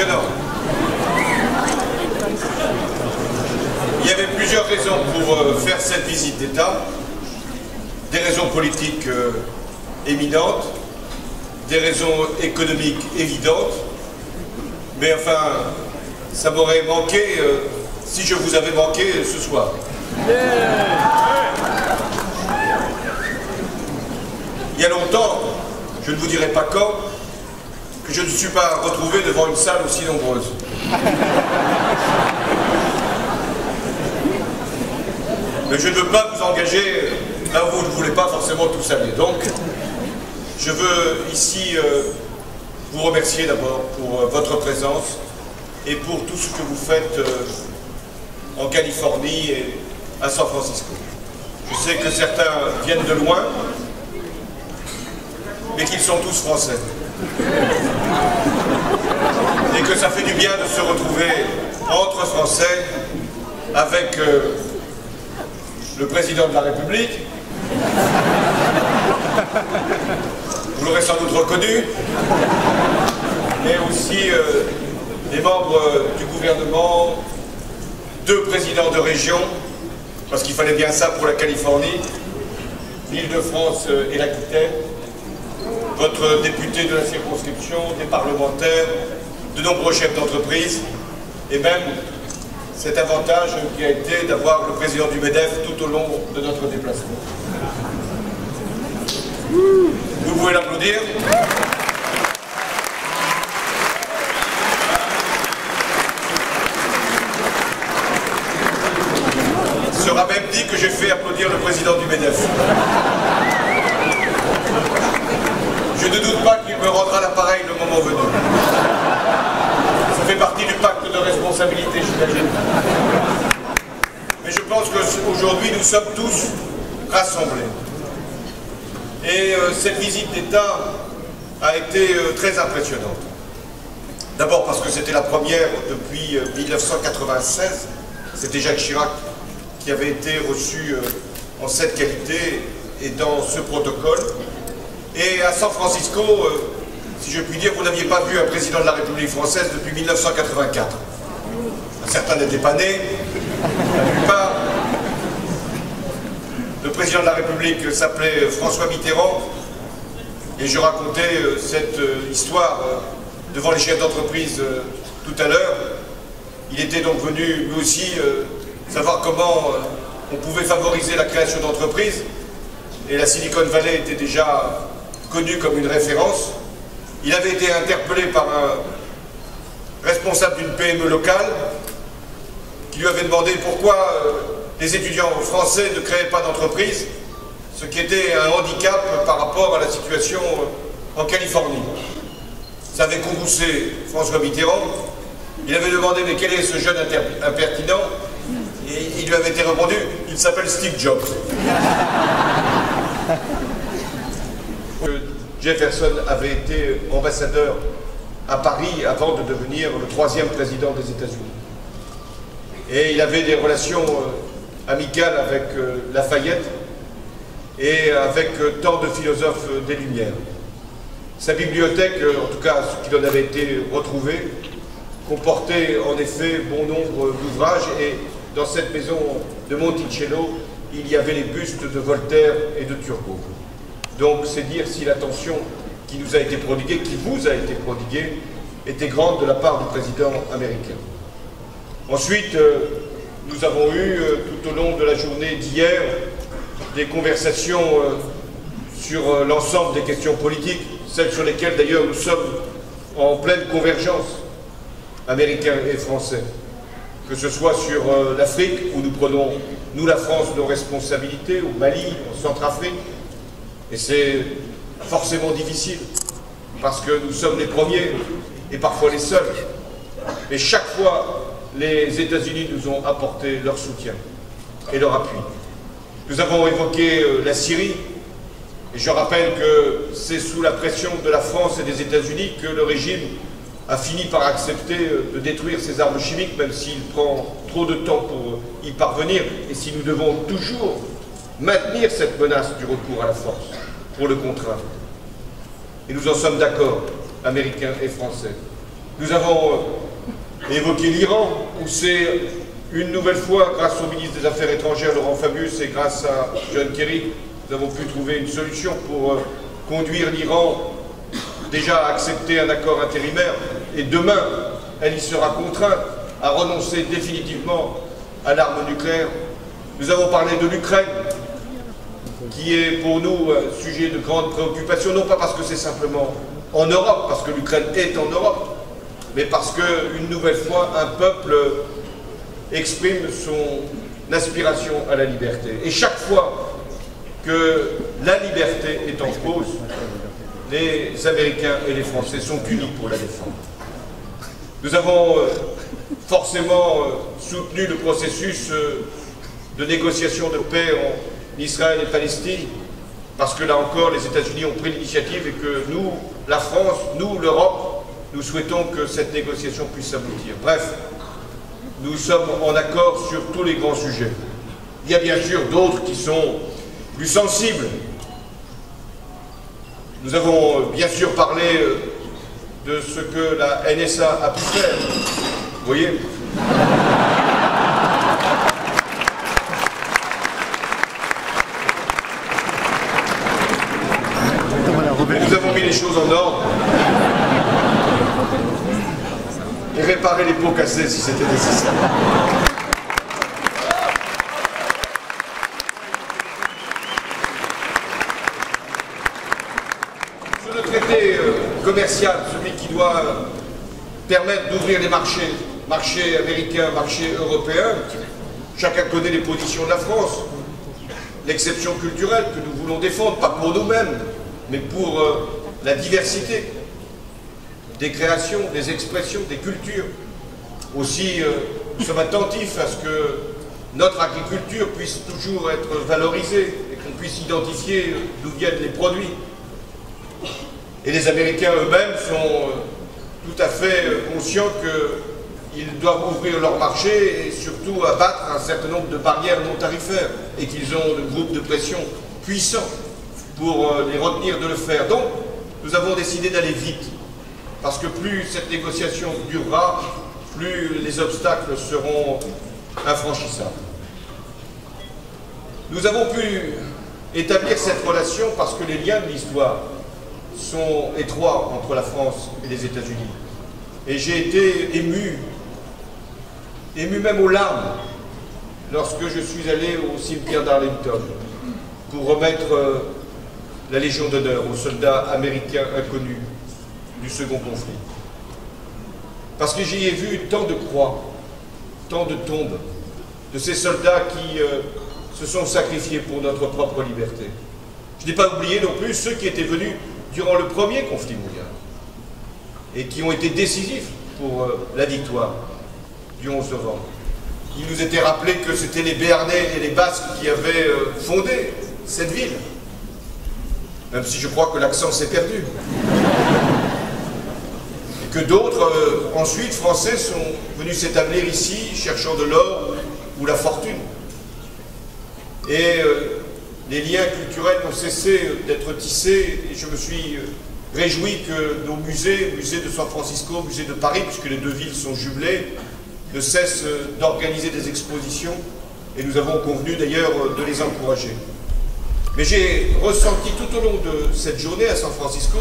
impressionnant. Il y avait plusieurs raisons pour faire cette visite d'État. Des raisons politiques éminentes, des raisons économiques évidentes, mais enfin, ça m'aurait manqué si je vous avais manqué ce soir. Il y a longtemps, je ne vous dirai pas quand, que je ne suis pas retrouvé devant une salle aussi nombreuse. Mais je ne veux pas vous engager là où vous ne voulez pas forcément tous aller. Donc, je veux ici vous remercier d'abord pour votre présence et pour tout ce que vous faites en Californie et à San Francisco. Je sais que certains viennent de loin, mais qu'ils sont tous français. Et que ça fait du bien de se retrouver entre Français avec le président de la République. Vous l'aurez sans doute reconnu, mais aussi des membres du gouvernement, 2 présidents de région, parce qu'il fallait bien ça pour la Californie, l'Île-de-France et l'Aquitaine, votre député de la circonscription, des parlementaires, de nombreux chefs d'entreprise, et même cet avantage qui a été d'avoir le président du MEDEF tout au long de notre déplacement. Vous pouvez l'applaudir. Il sera même dit que j'ai fait applaudir le président du MEDEF. Je ne doute pas qu'il me rendra l'appareil le moment venu. Ça fait partie du pacte de responsabilité, j'imagine. Mais je pense qu'aujourd'hui, nous sommes tous rassemblés. Et cette visite d'État a été très impressionnante. D'abord parce que c'était la première depuis 1996. C'était Jacques Chirac qui avait été reçu en cette qualité et dans ce protocole. Et à San Francisco, si je puis dire, vous n'aviez pas vu un président de la République française depuis 1984. Certains n'étaient pas nés, la plupart. Le président de la République s'appelait François Mitterrand, et je racontais cette histoire devant les chefs d'entreprise tout à l'heure. Il était donc venu, lui aussi, savoir comment on pouvait favoriser la création d'entreprises, et la Silicon Valley était déjà connue comme une référence. Il avait été interpellé par un responsable d'une PME locale qui lui avait demandé pourquoi les étudiants français ne créaient pas d'entreprise, ce qui était un handicap par rapport à la situation en Californie. Ça avait courroucé François Mitterrand. Il avait demandé mais quel est ce jeune impertinent, et il lui avait été répondu, il s'appelle Steve Jobs. Jefferson avait été ambassadeur à Paris avant de devenir le 3e président des États-Unis. Et il avait des relations amicales avec Lafayette et avec tant de philosophes des Lumières. Sa bibliothèque, en tout cas ce qu'il en avait été retrouvé, comportait en effet bon nombre d'ouvrages, et dans cette maison de Monticello, il y avait les bustes de Voltaire et de Turgot. Donc c'est dire si l'attention qui nous a été prodiguée, qui vous a été prodiguée, était grande de la part du président américain. Ensuite, nous avons eu tout au long de la journée d'hier des conversations sur l'ensemble des questions politiques, celles sur lesquelles d'ailleurs nous sommes en pleine convergence, américains et français. Que ce soit sur l'Afrique, où nous prenons, nous la France, nos responsabilités, au Mali, en Centrafrique, et c'est forcément difficile, parce que nous sommes les premiers, et parfois les seuls. Mais chaque fois, les États-Unis nous ont apporté leur soutien et leur appui. Nous avons évoqué la Syrie, et je rappelle que c'est sous la pression de la France et des États-Unis que le régime a fini par accepter de détruire ses armes chimiques, même s'il prend trop de temps pour y parvenir, et si nous devons toujours maintenir cette menace du recours à la force pour le contraindre. Et nous en sommes d'accord, Américains et Français. Nous avons évoqué l'Iran, où c'est une nouvelle fois, grâce au ministre des Affaires étrangères Laurent Fabius et grâce à John Kerry, nous avons pu trouver une solution pour conduire l'Iran déjà à accepter un accord intérimaire, et demain, elle y sera contrainte à renoncer définitivement à l'arme nucléaire. Nous avons parlé de l'Ukraine, qui est pour nous un sujet de grande préoccupation, non pas parce que c'est simplement en Europe, parce que l'Ukraine est en Europe, mais parce qu'une nouvelle fois, un peuple exprime son aspiration à la liberté. Et chaque fois que la liberté est en cause, les Américains et les Français sont unis pour la défendre. Nous avons forcément soutenu le processus de négociation de paix en Israël et Palestine, parce que là encore, les États-Unis ont pris l'initiative et que nous, la France, nous, l'Europe, nous souhaitons que cette négociation puisse aboutir. Bref, nous sommes en accord sur tous les grands sujets. Il y a bien sûr d'autres qui sont plus sensibles. Nous avons bien sûr parlé de ce que la NSA a pu faire. Vous voyez ? Nous avons mis les choses en ordre et réparé les pots cassés si c'était nécessaire. Sur le traité commercial, celui qui doit permettre d'ouvrir les marchés américains, marchés européens, chacun connaît les positions de la France, l'exception culturelle que nous voulons défendre, pas pour nous-mêmes, mais pour la diversité des créations, des expressions, des cultures. Aussi, nous sommes attentifs à ce que notre agriculture puisse toujours être valorisée et qu'on puisse identifier d'où viennent les produits. Et les Américains eux-mêmes sont tout à fait conscients qu'ils doivent ouvrir leur marché et surtout abattre un certain nombre de barrières non tarifaires et qu'ils ont de groupes de pression puissants pour les retenir de le faire. Donc, nous avons décidé d'aller vite, parce que plus cette négociation durera, plus les obstacles seront infranchissables. Nous avons pu établir cette relation parce que les liens de l'histoire sont étroits entre la France et les États-Unis. Et j'ai été ému même aux larmes, lorsque je suis allé au cimetière d'Arlington pour remettre la Légion d'honneur aux soldats américains inconnus du second conflit. Parce que j'y ai vu tant de croix, tant de tombes, de ces soldats qui se sont sacrifiés pour notre propre liberté. Je n'ai pas oublié non plus ceux qui étaient venus durant le premier conflit mondial et qui ont été décisifs pour la victoire du 11 novembre. Il nous était rappelé que c'était les Béarnais et les Basques qui avaient fondé cette ville, même si je crois que l'accent s'est perdu. Et que d'autres, ensuite, Français, sont venus s'établir ici, cherchant de l'or ou la fortune. Et les liens culturels n'ont cessé d'être tissés, et je me suis réjoui que nos musées, musée de San Francisco, musée de Paris, puisque les deux villes sont jumelées, ne cessent d'organiser des expositions, et nous avons convenu d'ailleurs de les encourager. Mais j'ai ressenti tout au long de cette journée à San Francisco,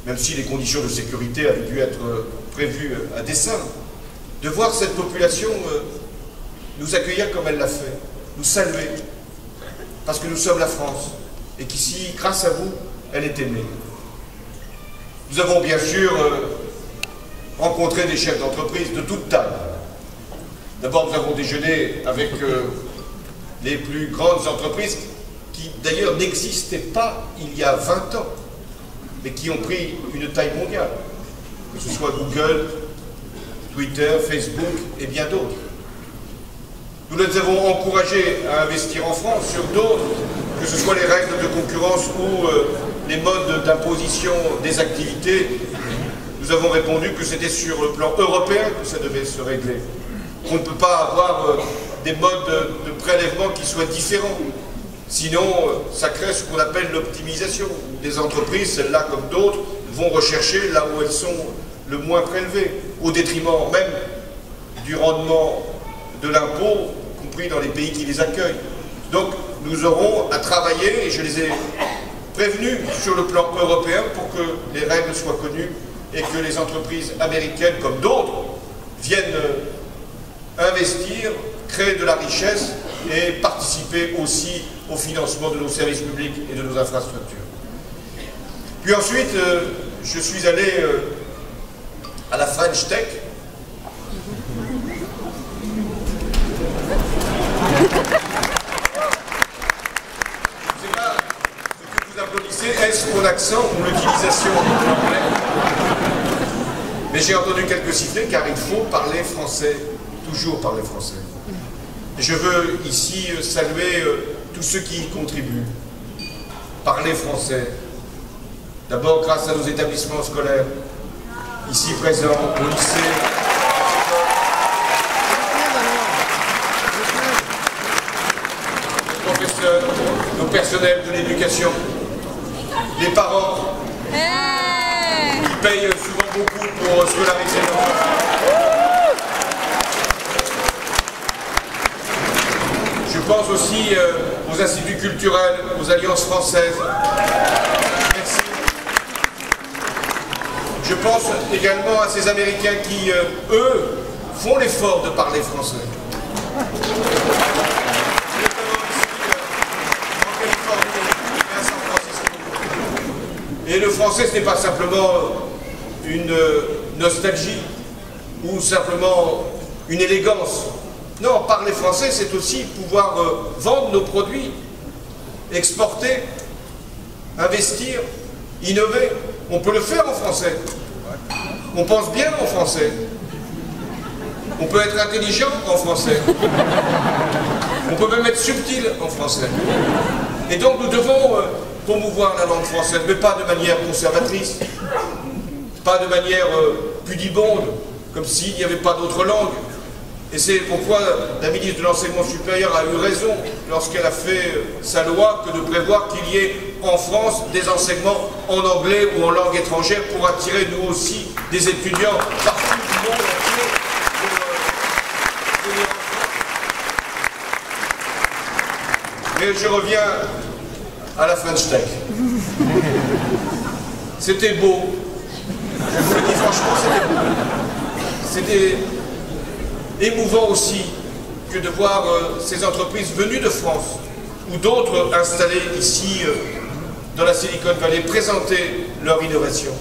même si les conditions de sécurité avaient dû être prévues à dessein, de voir cette population nous accueillir comme elle l'a fait, nous saluer, parce que nous sommes la France, et qu'ici, grâce à vous, elle est aimée. Nous avons bien sûr rencontré des chefs d'entreprise de toute taille. D'abord, nous avons déjeuné avec les plus grandes entreprises qui d'ailleurs n'existaient pas il y a 20 ans, mais qui ont pris une taille mondiale, que ce soit Google, Twitter, Facebook et bien d'autres. Nous les avons encouragés à investir en France sur d'autres, que ce soit les règles de concurrence ou les modes d'imposition des activités. Nous avons répondu que c'était sur le plan européen que ça devait se régler. On ne peut pas avoir des modes de prélèvement qui soient différents. Sinon, ça crée ce qu'on appelle l'optimisation. Des entreprises, celles-là comme d'autres, vont rechercher là où elles sont le moins prélevé, au détriment même du rendement de l'impôt, compris dans les pays qui les accueillent. Donc nous aurons à travailler, et je les ai prévenus sur le plan européen pour que les règles soient connues et que les entreprises américaines, comme d'autres, viennent investir, créer de la richesse et participer aussi au financement de nos services publics et de nos infrastructures. Puis ensuite, je suis allé à la French Tech. Je ne sais pas ce que vous applaudissez, est-ce mon accent ou l'utilisation de l'anglais? Mais j'ai entendu quelques sifflets car il faut parler français, toujours parler français. Et je veux ici saluer tous ceux qui y contribuent. Parler français. D'abord grâce à nos établissements scolaires, ici présents, au lycée, nos professeurs, nos personnels de l'éducation, les parents, qui payent souvent beaucoup pour scolariser leurs enfants. Je pense aussi aux instituts culturels, aux alliances françaises. Merci. Je pense également à ces Américains qui, eux, font l'effort de parler français. Et le français, ce n'est pas simplement une nostalgie ou simplement une élégance. Non, parler français, c'est aussi pouvoir vendre nos produits, exporter, investir, innover. On peut le faire en français. On pense bien en français. On peut être intelligent en français. On peut même être subtil en français. Et donc nous devons promouvoir la langue française, mais pas de manière conservatrice, pas de manière pudibonde, comme s'il n'y avait pas d'autre langue. Et c'est pourquoi la ministre de l'Enseignement supérieur a eu raison lorsqu'elle a fait sa loi que de prévoir qu'il y ait en France des enseignements en anglais ou en langue étrangère pour attirer nous aussi des étudiants partout du monde entier pour venir en France. Mais je reviens à la French Tech. C'était beau. Je vous le dis franchement, c'était beau. C'était émouvant aussi que de voir ces entreprises venues de France ou d'autres installées ici dans la Silicon Valley présenter leur innovation,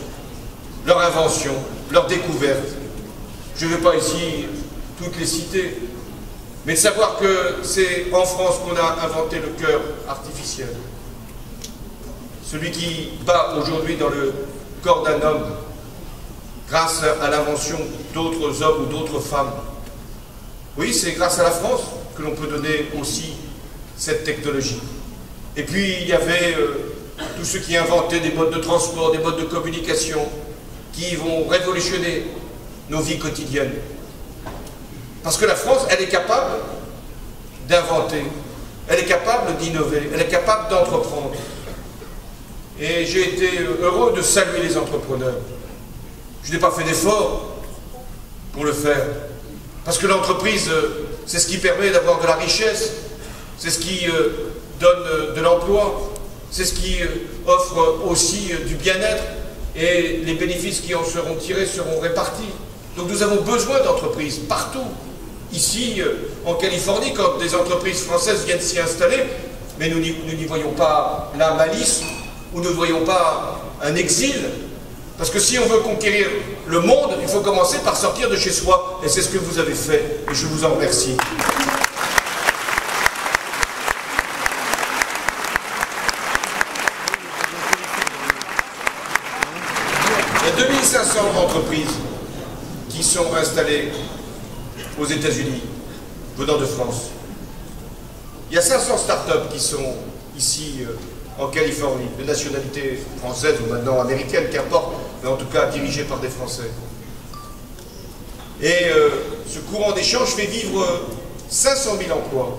leur invention, leur découverte. Je ne vais pas ici toutes les citer, mais de savoir que c'est en France qu'on a inventé le cœur artificiel. Celui qui bat aujourd'hui dans le corps d'un homme grâce à l'invention d'autres hommes ou d'autres femmes. Oui, c'est grâce à la France que l'on peut donner aussi cette technologie. Et puis, il y avait tous ceux qui inventaient des modes de transport, des modes de communication, qui vont révolutionner nos vies quotidiennes. Parce que la France, elle est capable d'inventer, elle est capable d'innover, elle est capable d'entreprendre. Et j'ai été heureux de saluer les entrepreneurs. Je n'ai pas fait d'effort pour le faire. Parce que l'entreprise, c'est ce qui permet d'avoir de la richesse, c'est ce qui donne de l'emploi, c'est ce qui offre aussi du bien-être, et les bénéfices qui en seront tirés seront répartis. Donc nous avons besoin d'entreprises partout. Ici, en Californie, quand des entreprises françaises viennent s'y installer, mais nous n'y voyons pas la malice, ou nous ne voyons pas un exil. Parce que si on veut conquérir le monde, il faut commencer par sortir de chez soi. Et c'est ce que vous avez fait. Et je vous en remercie. Il y a 2500 entreprises qui sont installées aux États-Unis, venant de France. Il y a 500 start-up qui sont ici en Californie, de nationalité française ou maintenant américaine, qu'importe, mais en tout cas dirigée par des Français. Et ce courant d'échange fait vivre 500 000 emplois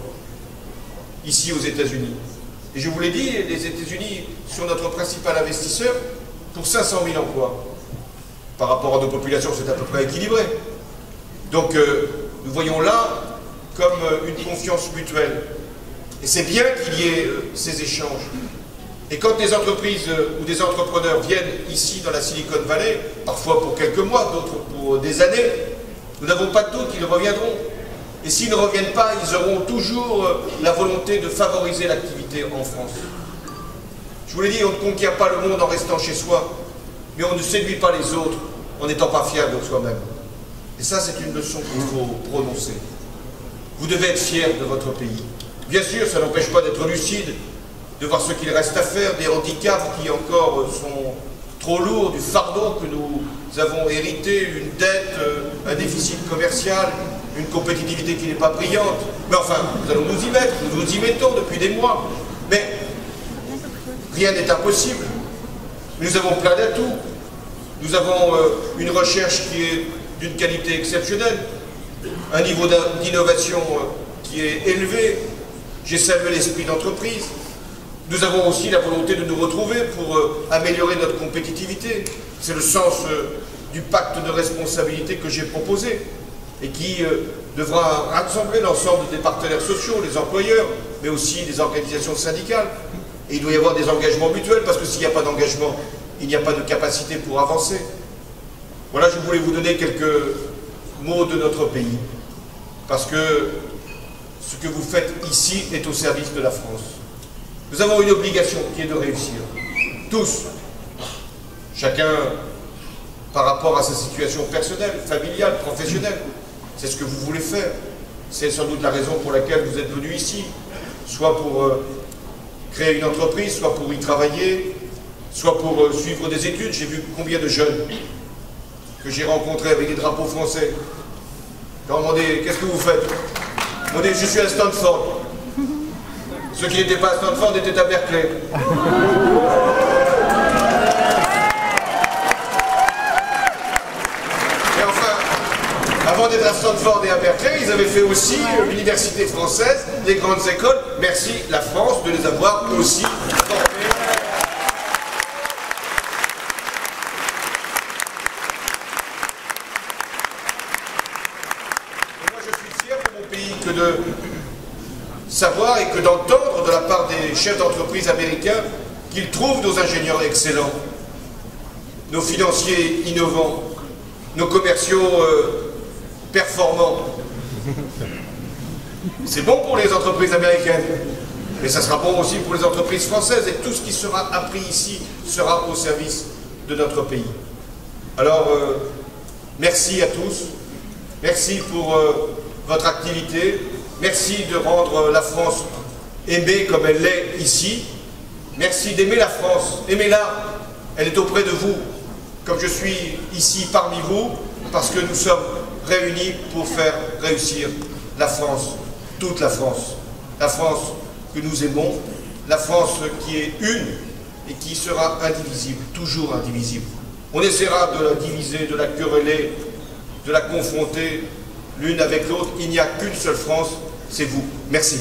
ici aux États-Unis. Et je vous l'ai dit, les États-Unis sont notre principal investisseur pour 500 000 emplois. par rapport à nos populations, c'est à peu près équilibré. Donc nous voyons là comme une confiance mutuelle. Et c'est bien qu'il y ait ces échanges. Et quand des entreprises ou des entrepreneurs viennent ici dans la Silicon Valley, parfois pour quelques mois, d'autres pour des années, nous n'avons pas de doute qu'ils reviendront. Et s'ils ne reviennent pas, ils auront toujours la volonté de favoriser l'activité en France. Je vous l'ai dit, on ne conquiert pas le monde en restant chez soi, mais on ne séduit pas les autres en n'étant pas fier de soi-même. Et ça, c'est une leçon qu'il faut prononcer. Vous devez être fiers de votre pays. Bien sûr, ça n'empêche pas d'être lucide, de voir ce qu'il reste à faire, des handicaps qui encore sont trop lourds, du fardeau que nous avons hérité, une dette, un déficit commercial, une compétitivité qui n'est pas brillante. Mais enfin, nous allons nous y mettre, nous nous y mettons depuis des mois. Mais rien n'est impossible. Nous avons plein d'atouts. Nous avons une recherche qui est d'une qualité exceptionnelle, un niveau d'innovation qui est élevé. J'ai salué l'esprit d'entreprise. Nous avons aussi la volonté de nous retrouver pour améliorer notre compétitivité. C'est le sens du pacte de responsabilité que j'ai proposé et qui devra rassembler l'ensemble des partenaires sociaux, les employeurs, mais aussi les organisations syndicales. Et il doit y avoir des engagements mutuels, parce que s'il n'y a pas d'engagement, il n'y a pas de capacité pour avancer. Voilà, je voulais vous donner quelques mots de notre pays, parce que ce que vous faites ici est au service de la France. Nous avons une obligation qui est de réussir. Tous. Chacun par rapport à sa situation personnelle, familiale, professionnelle. C'est ce que vous voulez faire. C'est sans doute la raison pour laquelle vous êtes venu ici. Soit pour créer une entreprise, soit pour y travailler, soit pour suivre des études. J'ai vu combien de jeunes que j'ai rencontrés avec des drapeaux français. Je leur ai demandé, qu'est-ce que vous faites? Ils m'ont dit, je suis à Stanford. Ceux qui n'étaient pas à Stanford étaient à Berkeley. Et enfin, avant d'être à Stanford et à Berkeley, ils avaient fait aussi l'université française, les grandes écoles. Merci la France de les avoir aussi formés. Et moi, je suis fier de mon pays que de savoir et que d'entendre de la part des chefs d'entreprise américains qu'ils trouvent nos ingénieurs excellents, nos financiers innovants, nos commerciaux performants. C'est bon pour les entreprises américaines, mais ça sera bon aussi pour les entreprises françaises, et tout ce qui sera appris ici sera au service de notre pays. Alors, merci à tous, merci pour votre activité. Merci de rendre la France aimée comme elle l'est ici. Merci d'aimer la France. Aimez-la. Elle est auprès de vous, comme je suis ici parmi vous, parce que nous sommes réunis pour faire réussir la France, toute la France. La France que nous aimons, la France qui est une et qui sera indivisible, toujours indivisible. On essaiera de la diviser, de la quereller, de la confronter l'une avec l'autre. Il n'y a qu'une seule France, c'est vous. Merci.